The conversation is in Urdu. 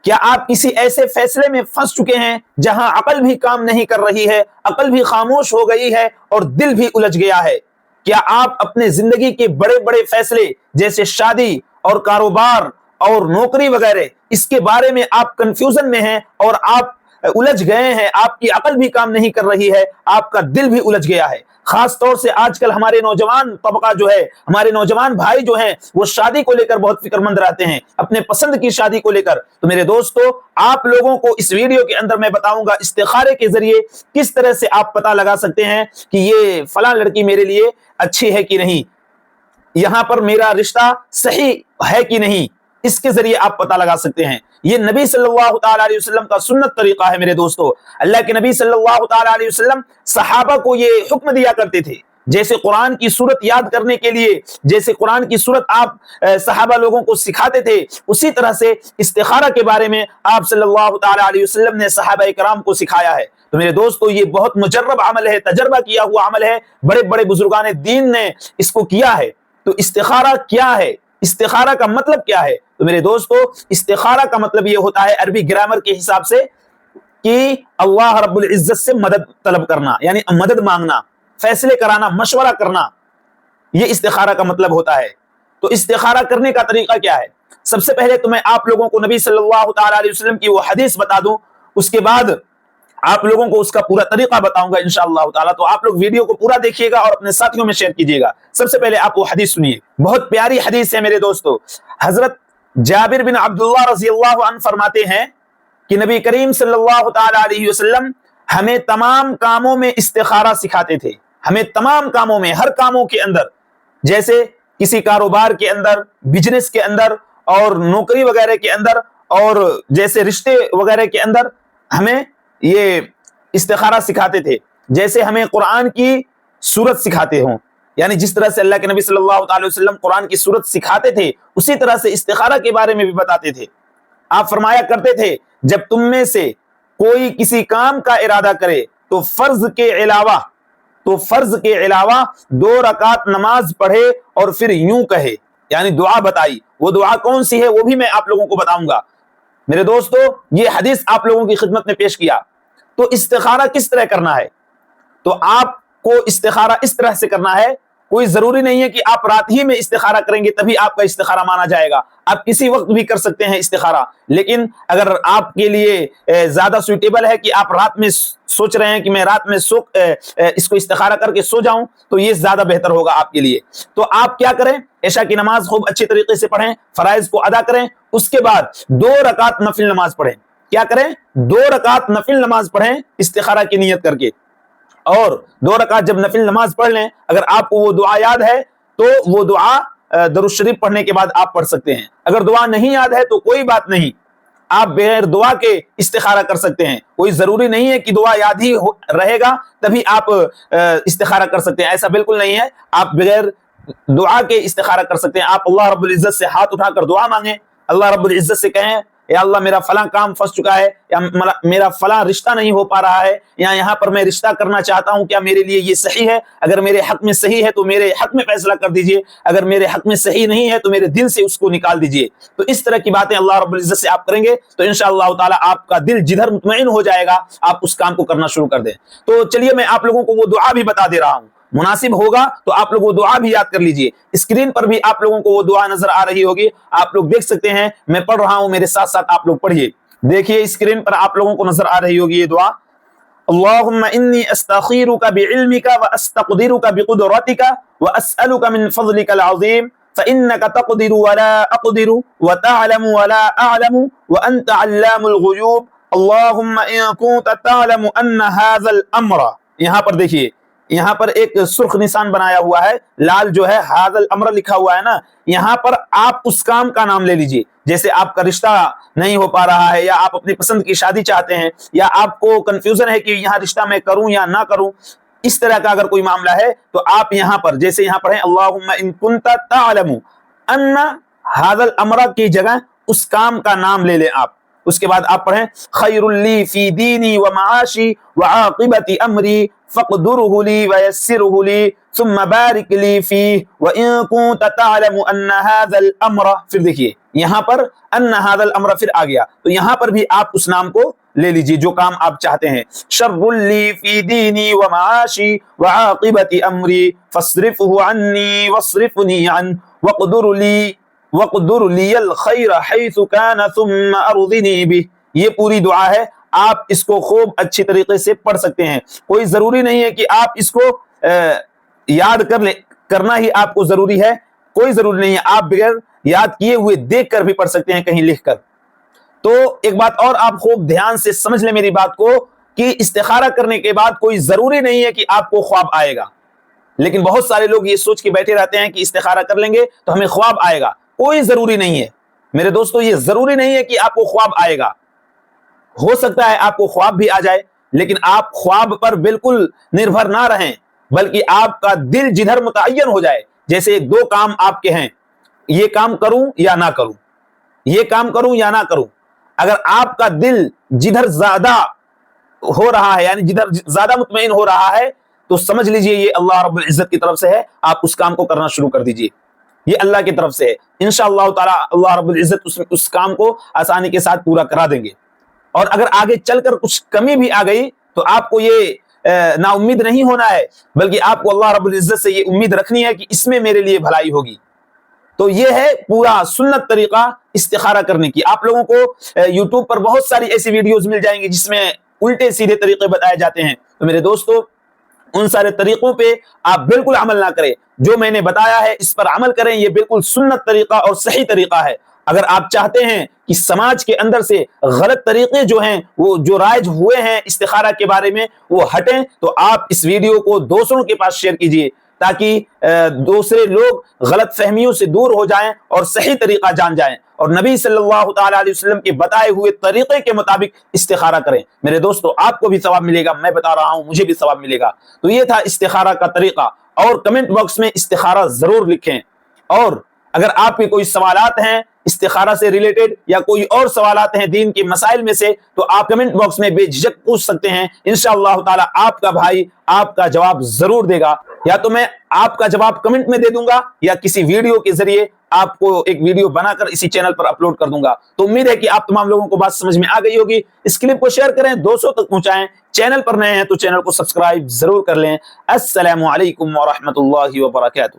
کیا آپ کسی ایسے فیصلے میں پھنس چکے ہیں جہاں عقل بھی کام نہیں کر رہی ہے، عقل بھی خاموش ہو گئی ہے اور دل بھی الجھ گیا ہے؟ کیا آپ اپنے زندگی کے بڑے بڑے فیصلے جیسے شادی اور کاروبار اور نوکری وغیرہ، اس کے بارے میں آپ کنفیوژن میں ہیں اور آپ الجھ گئے ہیں، آپ کی عقل بھی کام نہیں کر رہی ہے، آپ کا دل بھی الجھ گیا ہے؟ خاص طور سے آج کل ہمارے نوجوان طبقہ جو ہے، ہمارے نوجوان بھائی جو ہیں، وہ شادی کو لے کر بہت فکر مند رہتے ہیں، اپنے پسند کی شادی کو لے کر۔ تو میرے دوستو، آپ لوگوں کو اس ویڈیو کے اندر میں بتاؤں گا استخارے کے ذریعے کس طرح سے آپ پتہ لگا سکتے ہیں کہ یہ فلاں لڑکی میرے لیے اچھی ہے کہ نہیں، یہاں پر میرا رشتہ صحیح ہے کہ نہیں، اس کے ذریعے آپ پتہ لگا سکتے ہیں۔ یہ نبی صلی اللہ تعالی علیہ وسلم کا سنت طریقہ ہے میرے دوستو۔ اللہ کے نبی صلی اللہ تعالی علیہ وسلم صحابہ کو یہ حکم دیا کرتے تھے، جیسے قرآن کی سورت یاد کرنے کے لیے، جیسے قرآن کی سورت آپ صحابہ لوگوں کو سکھاتے تھے، اسی طرح سے استخارہ کے بارے میں آپ صلی اللہ تعالی علیہ وسلم نے صحابہ کرام کو سکھایا ہے۔ تو میرے دوستو، یہ بہت مجرب عمل ہے، تجربہ کیا ہوا عمل ہے، بڑے بڑے بزرگان دین نے اس کو کیا ہے۔ تو استخارہ کیا ہے؟ استخارہ کا مطلب کیا ہے؟ تو میرے دوستو، استخارہ کا مطلب یہ ہوتا ہے عربی گرامر کے حساب سے کہ اللہ رب العزت سے مدد طلب کرنا، یعنی مدد مانگنا، فیصلے کرانا، مشورہ کرنا، یہ استخارہ کا مطلب ہوتا ہے۔ تو استخارہ کرنے کا طریقہ کیا ہے؟ سب سے پہلے تو میں آپ لوگوں کو نبی صلی اللہ تعالی علیہ وسلم کی وہ حدیث بتا دوں، اس کے بعد آپ لوگوں کو اس کا پورا طریقہ بتاؤں گا انشاءاللہ تعالی۔ تو آپ لوگ ویڈیو کو پورا دیکھیے گا اور اپنے ساتھیوں میں شیئر کیجیے گا۔ سب سے پہلے آپ وہ حدیث سنیے، بہت پیاری حدیث ہے میرے دوستو۔ حضرت جابر بن عبداللہ رضی اللہ عنہ فرماتے ہیں کہ نبی کریم صلی اللہ تعالی علیہ وسلم ہمیں تمام کاموں میں استخارہ سکھاتے تھے، ہمیں تمام کاموں میں، ہر کاموں کے اندر، جیسے کسی کاروبار کے اندر، بزنس کے اندر اور نوکری وغیرہ کے اندر، اور جیسے رشتے وغیرہ کے اندر ہمیں یہ استخارہ سکھاتے تھے، جیسے ہمیں قرآن کی سورت سکھاتے ہوں، یعنی جس طرح سے اللہ کے نبی صلی اللہ تعالی وسلم قرآن کی سورت سکھاتے تھے، اسی طرح سے استخارہ کے بارے میں بھی بتاتے تھے۔ آپ فرمایا کرتے تھے جب تم میں سے کوئی کسی کام کا ارادہ کرے تو فرض کے علاوہ 2 رکعت نماز پڑھے اور پھر یوں کہے، یعنی دعا بتائی۔ وہ دعا کون سی ہے وہ بھی میں آپ لوگوں کو بتاؤں گا۔ میرے دوستو، یہ حدیث آپ لوگوں کی خدمت میں پیش کیا۔ تو استخارہ کس طرح کرنا ہے؟ تو آپ کو استخارہ اس طرح سے کرنا ہے، کوئی ضروری نہیں ہے کہ آپ رات ہی میں استخارہ کریں گے تبھی آپ کا استخارہ مانا جائے گا، آپ کسی وقت بھی کر سکتے ہیں استخارہ، لیکن اگر آپ کے لیے زیادہ سوٹیبل ہے کہ آپ رات میں سوچ رہے ہیں کہ میں رات میں اس کو استخارہ کر کے سو جاؤں، تو یہ زیادہ بہتر ہوگا آپ کے لیے۔ تو آپ کیا کریں؟ عشاء کی نماز خوب اچھی طریقے سے پڑھیں، فرائض کو ادا کریں، اس کے بعد 2 رکعت نفل نماز پڑھیں۔ کیا کریں؟ 2 رکعت نفل نماز پڑھیں استخارہ کی نیت کر کے، اور 2 رکعت جب نفل نماز پڑھ لیں، اگر آپ کو وہ دعا یاد ہے تو وہ دعا درود شریف پڑھنے کے بعد آپ پڑھ سکتے ہیں۔ اگر دعا نہیں یاد ہے تو کوئی بات نہیں، آپ بغیر دعا کے استخارہ کر سکتے ہیں۔ کوئی ضروری نہیں ہے کہ دعا یاد ہی رہے گا تبھی آپ استخارہ کر سکتے ہیں، ایسا بالکل نہیں ہے۔ آپ بغیر دعا کے استخارہ کر سکتے ہیں۔ آپ اللہ رب العزت سے ہاتھ اٹھا کر دعا مانگیں، اللہ رب العزت سے کہیں یا اللہ میرا فلاں کام پھنس چکا ہے، یا میرا فلاں رشتہ نہیں ہو پا رہا ہے، یا یہاں پر میں رشتہ کرنا چاہتا ہوں، کیا میرے لیے یہ صحیح ہے؟ اگر میرے حق میں صحیح ہے تو میرے حق میں فیصلہ کر دیجئے، اگر میرے حق میں صحیح نہیں ہے تو میرے دل سے اس کو نکال دیجئے۔ تو اس طرح کی باتیں اللہ رب العزت سے آپ کریں گے تو انشاءاللہ تعالی آپ کا دل جدھر مطمئن ہو جائے گا، آپ اس کام کو کرنا شروع کر دیں۔ تو چلیے میں آپ لوگوں کو وہ دعا بھی بتا دے رہا ہوں، مناسب ہوگا تو آپ لوگ وہ دعا بھی یاد کر لیجئے۔ اسکرین پر بھی آپ لوگوں کو وہ دعا نظر آ رہی ہوگی، آپ لوگ دیکھ سکتے ہیں، میں پڑھ رہا ہوں، میرے ساتھ ساتھ آپ لوگ پڑھیے۔ دیکھیے اسکرین پر آپ لوگوں کو نظر آ رہی ہوگی یہ دعا، اللہم انی استخیرک بعلمک واستقدرک بقدرتک واسألک من فضلک العظیم فإنک تقدر ولا اقدر وتعلم ولا اعلم وانت علام الغیوب اللہم ان کنت تعلم ان هذا الامر۔ یہاں پر دیکھیے، یہاں پر ایک سرخ نشان بنایا ہوا ہے، لال جو ہے هذا الامر لکھا ہوا ہے نا، یہاں پر آپ اس کام کا نام لے لیجئے، جیسے آپ کا رشتہ نہیں ہو پا رہا ہے، یا آپ اپنی پسند کی شادی چاہتے ہیں، یا آپ کو کنفیوژن ہے کہ یہاں رشتہ میں کروں یا نہ کروں، اس طرح کا اگر کوئی معاملہ ہے تو آپ یہاں پر جیسے یہاں پر ہیں اللہم ان کنت تعلم ان هذا الامر کی جگہ اس کام کا نام لے لیں آپ۔ اس کے بعد آپ پڑھیں خیر لی فی دینی ومعاشی وعاقبت امری فاقدره لی ویسره لی ثم بارک لی فیہ وان کنت تعلم ان هذا الامر۔ پھر دیکھیے یہاں پر ان ھذا الامر پھر آ گیا، تو یہاں پر بھی آپ اس نام کو لے لیجیے جو کام آپ چاہتے ہیں. شر لی فی دینی ومعاشی وعاقبت امری فاصرفہ عنی واصرفنی عنہ وقدر لی الخیر حیث کان ثم ارضنی بہ. یہ پوری دعا ہے، آپ اس کو خوب اچھی طریقے سے پڑھ سکتے ہیں. کوئی ضروری نہیں ہے کہ آپ اس کو یاد کرنا ہی آپ کو ضروری ہے، کوئی ضروری نہیں ہے، آپ بغیر یاد کیے ہوئے دیکھ کر بھی پڑھ سکتے ہیں کہیں لکھ کر. تو ایک بات اور آپ خوب دھیان سے سمجھ لیں میری بات کو، کہ استخارہ کرنے کے بعد کوئی ضروری نہیں ہے کہ آپ کو خواب آئے گا. لیکن بہت سارے لوگ یہ سوچ کے بیٹھے رہتے ہیں کہ استخارہ کر لیں گے تو ہمیں خواب آئے گا. کوئی ضروری نہیں ہے میرے دوستو، یہ ضروری نہیں ہے کہ آپ کو خواب آئے گا. ہو سکتا ہے آپ کو خواب بھی آ جائے، لیکن آپ خواب پر بالکل نربھر نہ رہیں، بلکہ آپ کا دل جدھر متعین ہو جائے. جیسے دو کام آپ کے ہیں، یہ کام کروں یا نہ کروں، یہ کام کروں یا نہ کروں. اگر آپ کا دل جدھر زیادہ ہو رہا ہے، یعنی جدھر زیادہ مطمئن ہو رہا ہے، تو سمجھ لیجئے یہ اللہ رب العزت کی طرف سے ہے. آپ اس کام کو کرنا شروع کر دیجئے، یہ اللہ کی طرف سے ہے. انشاءاللہ تعالی اللہ رب العزت اس کام کو آسانی کے ساتھ پورا کرا دیں گے. اور اگر آگے چل کر کچھ کمی بھی آ گئی تو آپ کو یہ نا امید نہیں ہونا ہے، بلکہ آپ کو اللہ رب العزت سے یہ امید رکھنی ہے کہ اس میں میرے لیے بھلائی ہوگی. تو یہ ہے پورا سنت طریقہ استخارہ کرنے کی. آپ لوگوں کو یوٹیوب پر بہت ساری ایسی ویڈیوز مل جائیں گی جس میں الٹے سیدھے طریقے بتائے جاتے ہیں. تو میرے دوستو ان سارے طریقوں پہ آپ بالکل عمل نہ کریں، جو میں نے بتایا ہے اس پر عمل کریں. یہ بالکل سنت طریقہ اور صحیح طریقہ ہے. اگر آپ چاہتے ہیں کہ سماج کے اندر سے غلط طریقے جو ہیں، وہ جو رائج ہوئے ہیں استخارہ کے بارے میں، وہ ہٹیں، تو آپ اس ویڈیو کو دوسروں کے پاس شیئر کیجئے، تاکہ دوسرے لوگ غلط فہمیوں سے دور ہو جائیں اور صحیح طریقہ جان جائیں اور نبی صلی اللہ تعالی علیہ وسلم کے بتائے ہوئے طریقے کے مطابق استخارہ کریں. میرے دوستو آپ کو بھی ثواب ملے گا، میں بتا رہا ہوں مجھے بھی ثواب ملے گا. تو یہ تھا استخارہ کا طریقہ. اور کمنٹ باکس میں استخارہ ضرور لکھیں. اور اگر آپ کے کوئی سوالات ہیں استخارہ سے ریلیٹڈ یا کوئی اور سوالات ہیں دین کے مسائل میں سے، تو آپ کمنٹ باکس میں بے جھجک پوچھ سکتے ہیں. انشاءاللہ تعالی آپ کا بھائی آپ کا جواب ضرور دے گا. یا تو میں آپ کا جواب کمنٹ میں دے دوں گا، یا کسی ویڈیو کے ذریعے آپ کو ایک ویڈیو بنا کر اسی چینل پر اپلوڈ کر دوں گا. تو امید ہے کہ آپ تمام لوگوں کو بات سمجھ میں آ گئی ہوگی. اس کلپ کو شیئر کریں، دوستوں تک پہنچائیں. چینل پر نئے ہیں تو چینل کو سبسکرائب ضرور کر لیں. السلام علیکم ورحمۃ اللہ وبرکاتہ.